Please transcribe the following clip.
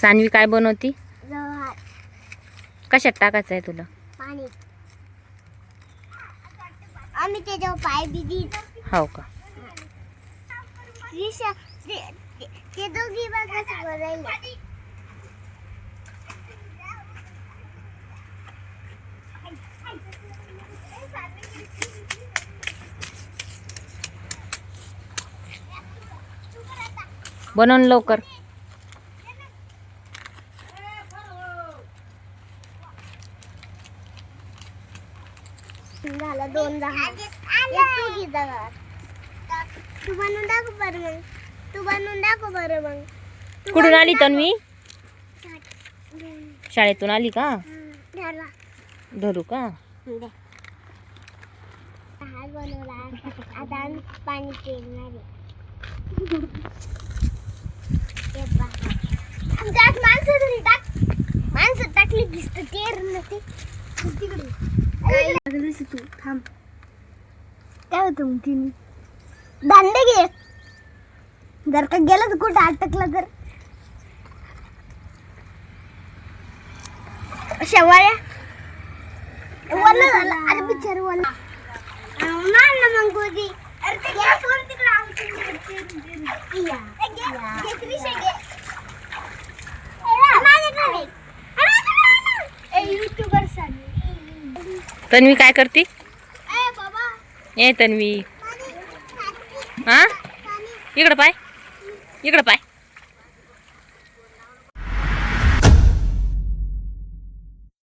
सानवी काय बनवती? गव्हात कशात टाकायचं आहे तुला? पाणी. आम्ही त्याच्यावर पाय बिदी. हो का? ते दोघी बघा कसं करायला. बनवून लवकर. झाला 2 10. तू घे दगड. तू बनवून दाखव बरं मग. तू बनवून दाखव बरं मग. कुठून आली तन्वी? शाळेतून आली का? धरला. धरू का? हात बनवला. आता आम्ही पाणी पेरणार आहे. त्यात माणसं तरी टाक. माणसं टाकली दिसत तेर नसते तिकडे. तू थांब. काय होतं मग तिने? दांडे घे. जर का गेलं तर कुठं अटकलं तर शेवाळ्या वरला झाला. अरे बिचार वरला मार ना मग गोदी. अरे ते गॅस वर तिकडे तन्वी काय करती? बाबा ए तन्वी, हा इकडं पाय, इकडं पाय.